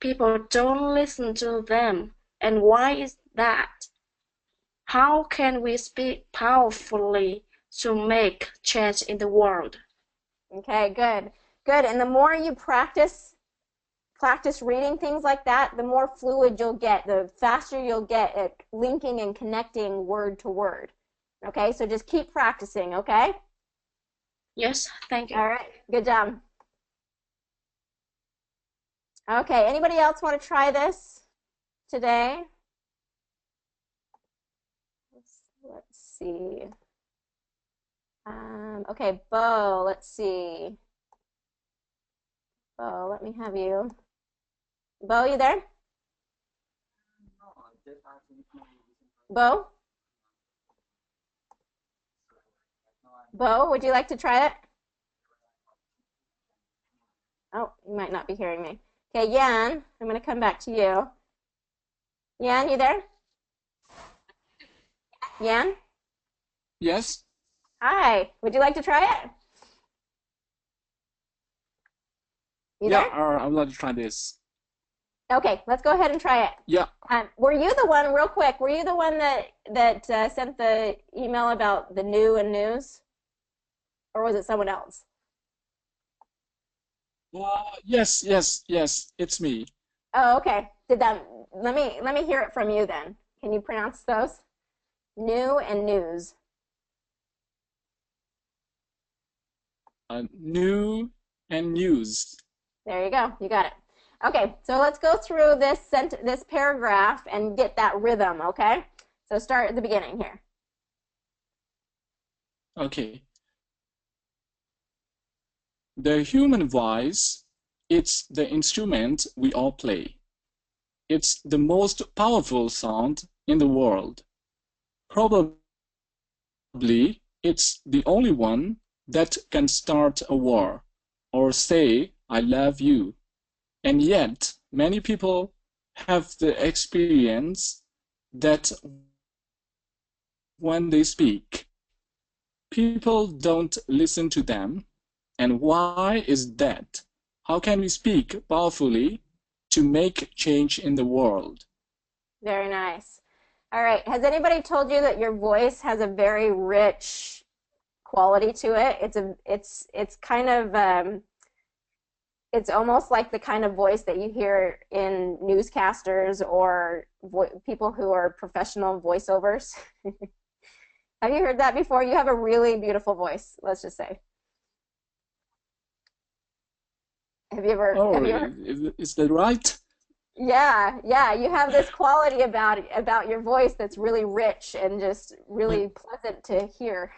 people don't listen to them. And why is that? How can we speak powerfully to make change in the world? Okay, good. Good. And the more you practice reading things like that, the more fluid you'll get, the faster you'll get at linking and connecting word to word. Okay, so just keep practicing, okay? Yes, thank you. All right, good job. Okay, anybody else want to try this today? Let's see. Okay, Bowe, let's see. Bowe, let me have you. Bowe, you there? Bowe? Bo, would you like to try it? Oh, you might not be hearing me. Okay, Yan, I'm going to come back to you. Yan, you there? Yan? Yes? Hi. Would you like to try it? You Yeah, there? I would like to try this. Okay, let's go ahead and try it. Yeah. Were you the one, real quick, were you the one that sent the email about the new and news? Or was it someone else? Yes, it's me. Oh, okay. Let me hear it from you then. Can you pronounce those? New and news. New and news. There you go. You got it. Okay, so let's go through this paragraph and get that rhythm, okay? So start at the beginning here. Okay. The human voice, it's the instrument we all play. It's the most powerful sound in the world. Probably it's the only one that can start a war or say, I love you. And yet, many people have the experience that when they speak, people don't listen to them. And why is that? How can we speak powerfully to make change in the world? Very nice. All right. Has anybody told you that your voice has a very rich quality to it? It's kind of it's almost like the kind of voice that you hear in newscasters or people who are professional voiceovers. Have you heard that before? You have a really beautiful voice, let's just say. Have you ever? Oh, Have you ever? is that right? Yeah, yeah. You have this quality about your voice that's really rich and just really pleasant to hear.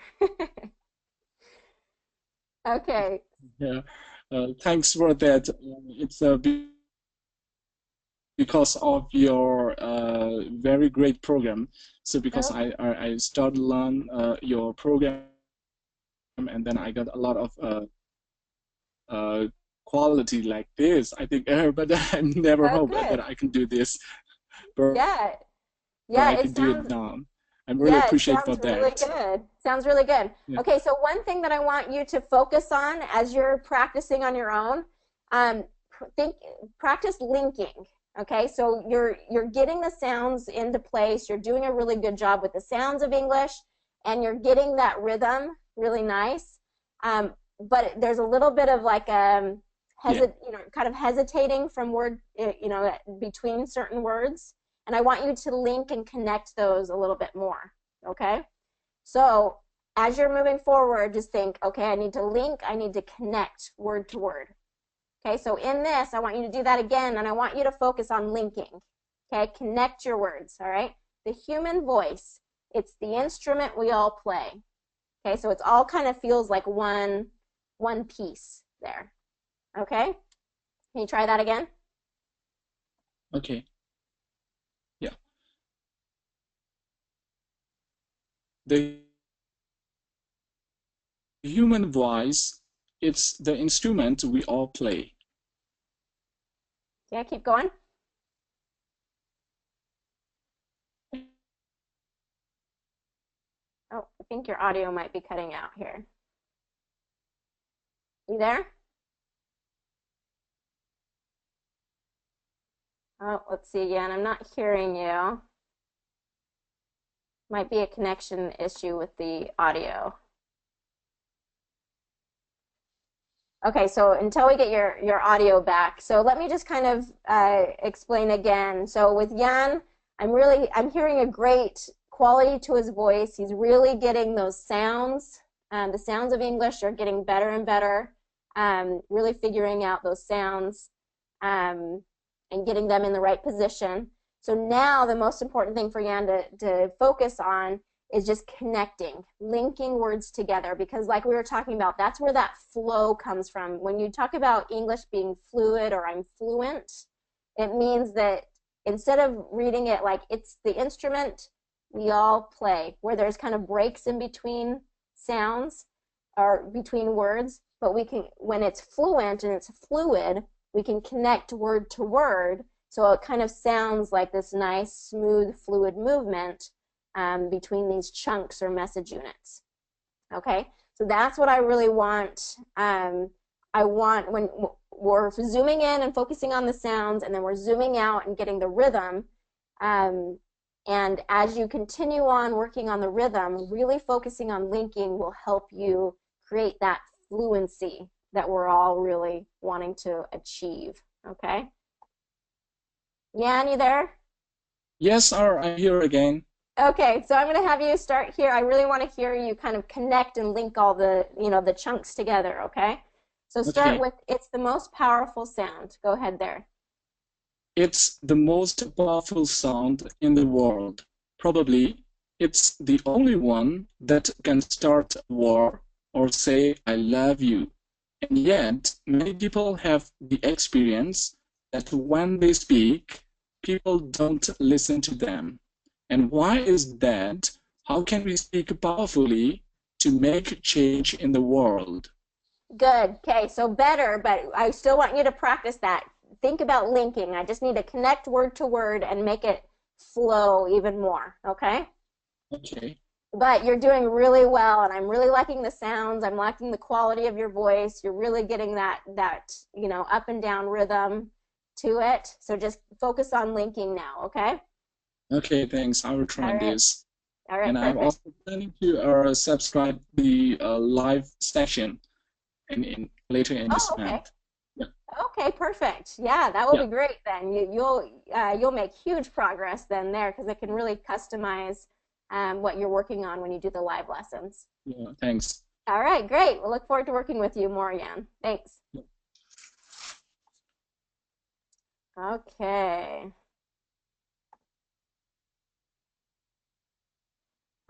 Okay. Yeah. Thanks for that. It's because of your very great program. So because Oh, I started learn your program, and then I got a lot of quality like this. I think, but I never oh, hoped that good. I can do this, but Yeah, yeah. I It can do it sounds. now. I'm really Yeah, it appreciate for sounds really that. good. Sounds really good. Yeah. Okay, so one thing that I want you to focus on as you're practicing on your own, um, think practice linking. Okay, so you're getting the sounds into place. You're doing a really good job with the sounds of English, and you're getting that rhythm really nice. But there's a little bit of like Yeah. kind of hesitating from word, between certain words. And I want you to link and connect those a little bit more, okay? So as you're moving forward, just think, okay, I need to link, I need to connect word to word. Okay, so in this, I want you to do that again, and I want you to focus on linking. Okay, connect your words, all right? The human voice, it's the instrument we all play. Okay, so it's all kind of feels like one piece there. Okay, can you try that again? Okay. Yeah. The human voice, it's the instrument we all play. Yeah, keep going. Oh, I think your audio might be cutting out here. You there? Oh, let's see again. I'm not hearing you. Might be a connection issue with the audio. Okay, so until we get your audio back, so let me just kind of explain again. So with Jan, I'm hearing a great quality to his voice. He's really getting those sounds. The sounds of English are getting better and better. Really figuring out those sounds and getting them in the right position. So now the most important thing for Jan to focus on is just connecting, linking words together, because like we were talking about, that's where that flow comes from. When you talk about English being fluid or I'm fluent, it means that instead of reading it like it's the instrument we all play, where there's kind of breaks in between sounds, or between words, but we can, when it's fluent and it's fluid, we can connect word to word, so it kind of sounds like this nice, smooth, fluid movement between these chunks or message units. Okay, so that's what I really want. I want, when we're zooming in and focusing on the sounds, and then we're zooming out and getting the rhythm, and as you continue on working on the rhythm, really focusing on linking will help you create that fluency that we're all really wanting to achieve. Okay? Yan, you there? Yes, sir, I'm here again. Okay, so I'm going to have you start here. I really want to hear you kind of connect and link all the, the chunks together, okay? So start with, it's the most powerful sound. Go ahead there. It's the most powerful sound in the world. Probably it's the only one that can start a war or say, I love you. And yet, many people have the experience that when they speak, people don't listen to them. And why is that? How can we speak powerfully to make change in the world? Good. Okay, so better, but I still want you to practice that. Think about linking. I just need to connect word to word and make it flow even more, okay? Okay. But you're doing really well, and I'm really liking the sounds. I'm liking the quality of your voice. You're really getting that up and down rhythm to it. So just focus on linking now, okay? Okay, thanks. I will try this. All right, and perfect. I'm also planning to subscribe the live session later in this month. Yeah. Okay, perfect. Yeah, that will be great then. You'll make huge progress then there, because it can really customize what you're working on when you do the live lessons. Yeah, thanks. All right, great. We'll look forward to working with you more, Jan. Thanks. Yeah. Okay.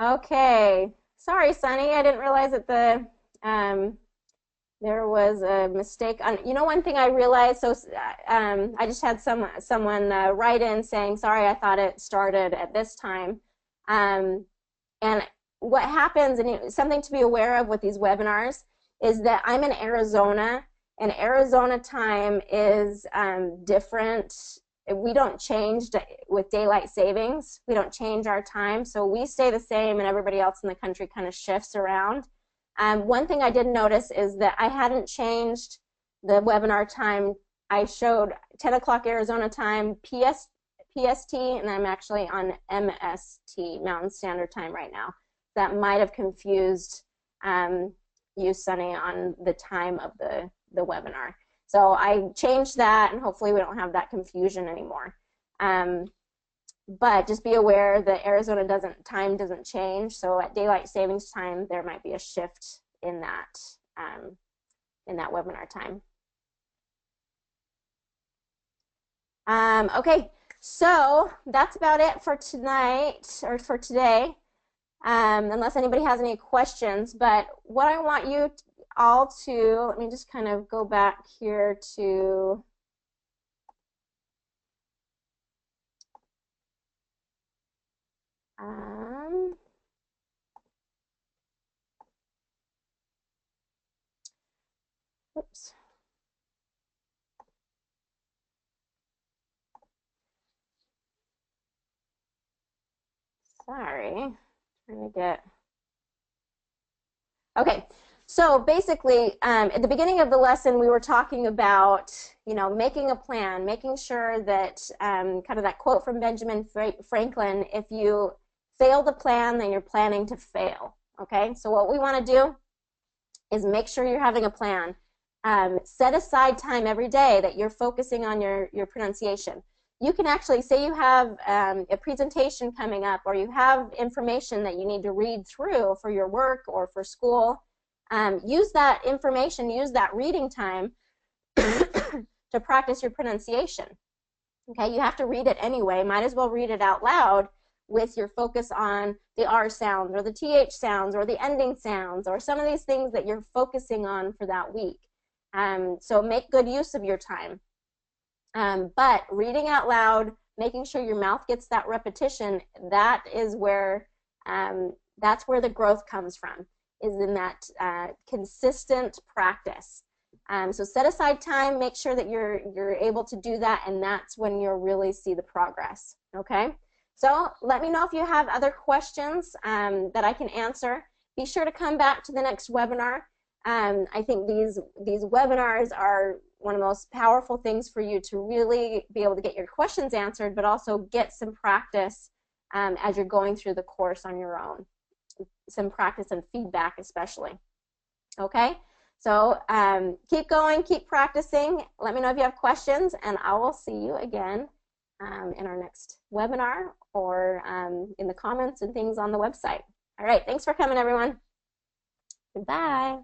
Okay. Sorry, Sunny. I didn't realize that there was a mistake on. One thing I realized. So I just had someone write in saying, "Sorry, I thought it started at this time." And what happens, and something to be aware of with these webinars, is that I'm in Arizona, and Arizona time is different. We don't change with daylight savings. We don't change our time, so we stay the same, and everybody else in the country kind of shifts around. One thing I did notice is that I hadn't changed the webinar time. I showed 10 o'clock Arizona time, PST, and I'm actually on MST, Mountain Standard Time right now. That might have confused you, Sunny, on the time of the webinar. So I changed that, and hopefully we don't have that confusion anymore. But just be aware that Arizona time doesn't change. So at daylight savings time, there might be a shift in that webinar time. Okay, so that's about it for tonight, or for today, unless anybody has any questions. But what I want you all to, let me just kind of go back here to oops. Sorry, trying to get. Okay, so basically, at the beginning of the lesson, we were talking about, making a plan, making sure that, kind of that quote from Benjamin Franklin, if you fail the plan, then you're planning to fail, okay? So what we want to do is make sure you're having a plan. Set aside time every day that you're focusing on your pronunciation. You can actually say you have a presentation coming up, or you have information that you need to read through for your work or for school. Use that information, use that reading time to practice your pronunciation. Okay, you have to read it anyway. Might as well read it out loud with your focus on the R sounds or the TH sounds or the ending sounds or some of these things that you're focusing on for that week. So make good use of your time. But reading out loud, making sure your mouth gets that repetition, that is where, that's where the growth comes from. is in that consistent practice. So set aside time, make sure that you're able to do that, and that's when you'll really see the progress, okay? So let me know if you have other questions that I can answer. Be sure to come back to the next webinar. I think these webinars are one of the most powerful things for you to really be able to get your questions answered, but also get some practice as you're going through the course on your own. Some practice and feedback especially, okay? So keep going, keep practicing. Let me know if you have questions, and I will see you again in our next webinar or in the comments and things on the website. All right, thanks for coming, everyone. Goodbye.